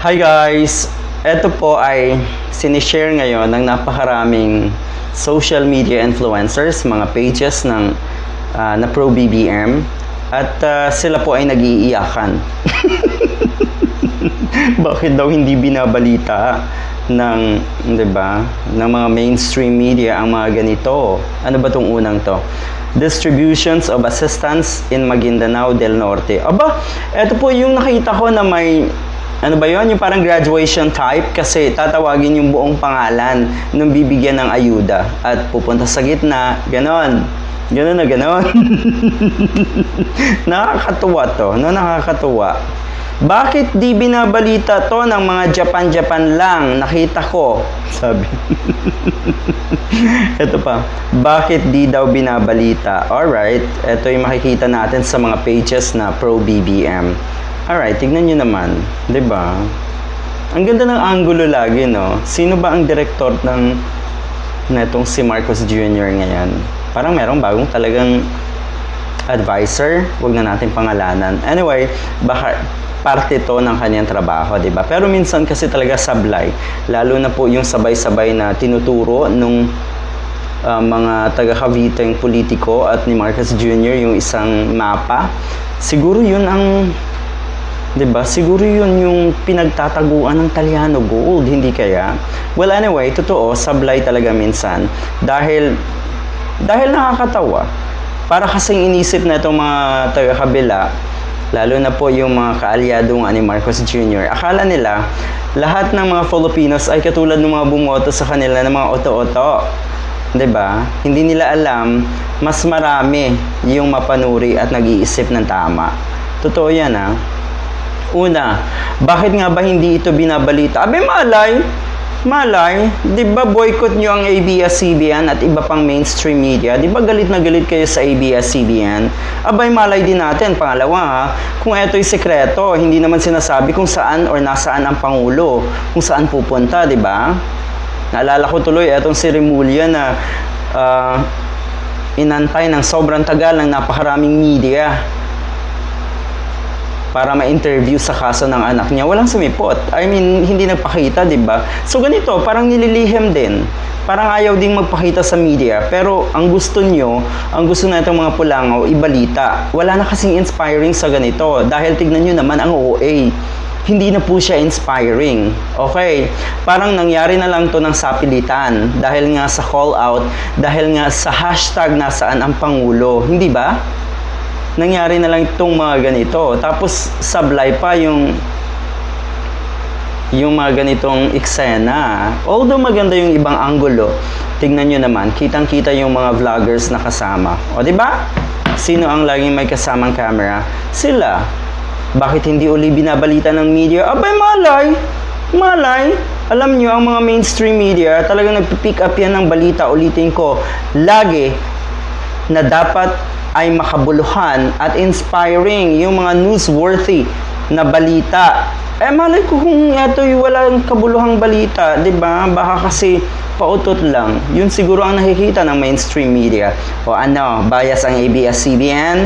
Hi guys! Ito po ay sinishare ngayon ng napakaraming social media influencers, mga pages na pro BBM at sila po ay nag-iiyakan. Bakit daw hindi binabalita ng, 'di ba, ng mga mainstream media ang mga ganito? Ano ba tong unang to? Distributions of assistance in Maguindanao del Norte. Aba, ito po yung nakita ko na may ano ba yon? Yung parang graduation type kasi tatawagin yung buong pangalan nung bibigyan ng ayuda at pupunta sa gitna, ganon. Ganon na ganon. Nakakatuwa to, no? Nakakatuwa. Bakit di binabalita to ng mga Japan lang? Nakita ko. Sabi. Ito pa. Bakit di daw binabalita? Alright. Ito yung makikita natin sa mga pages na pro BBM. Alright, tignan nyo naman. 'Di ba? Ang ganda ng angulo lagi, no? Sino ba ang director ng netong si Marcos Jr. ngayon? Parang merong bagong talagang advisor. Huwag na natin pangalanan. Anyway, baka parte to ng kanyang trabaho, 'di ba? Pero minsan kasi talaga sablay. Lalo na po yung sabay-sabay na tinuturo nung mga taga-Cavite politiko at ni Marcos Jr. yung isang mapa. Siguro yun ang 'di ba? Siguro 'yun yung pinagtataguan ng Talyano Gold, hindi kaya? Well, anyway, totoo, sablay talaga minsan dahil nakakatawa. Para kasing inisip na itong mga taga-kabila, lalo na po yung mga kaalyadong ni Marcos Jr. Akala nila lahat ng mga Filipinos ay katulad ng mga bumoto sa kanila ng mga oto-oto. 'Di ba? Hindi nila alam mas marami yung mapanuri at nag-iisip ng tama. Totoo 'yan, ha? Una, bakit nga ba hindi ito binabalita? Abe, malay, di ba boycott nyo ang ABS-CBN at iba pang mainstream media? Di ba galit na galit kayo sa ABS-CBN? Abay, malay din natin. Pangalawa, ha, kung ito'y sekreto, hindi naman sinasabi kung saan or nasaan ang Pangulo, kung saan pupunta, di ba? Naalala ko tuloy, etong si Remulla na inantay ng sobrang tagal ng napakaraming media para ma-interview sa kaso ng anak niya. Walang sumipot. I mean, hindi nagpakita, di ba? So, ganito, parang nililihim din. Parang ayaw ding magpakita sa media. Pero, ang gusto na itong mga pulangaw, ibalita. Wala na kasing inspiring sa ganito. Dahil tignan nyo naman ang OA. Hindi na po siya inspiring. Okay? Parang nangyari na lang to ng sapilitan. Dahil nga sa call out, dahil nga sa hashtag nasaan ang Pangulo. Hindi ba? Nangyari na lang itong mga ganito. Tapos sablay pa yung mga ganitong eksena. Although maganda yung ibang anggulo, tignan nyo naman, kitang-kita yung mga vloggers na kasama. O, di ba? Sino ang laging may kasamang camera? Sila. Bakit hindi uli binabalita ng media? Abay, malay. Alam nyo, ang mga mainstream media, talagang nagpipick up yan ng balita. Ulitin ko, lagi na dapat ay makabuluhan at inspiring yung mga newsworthy na balita. Malay ko kung ito'y walang kabuluhang balita, di ba? Baka kasi pautot lang. Yun siguro ang nakikita ng mainstream media. O ano, bias ang ABS-CBN?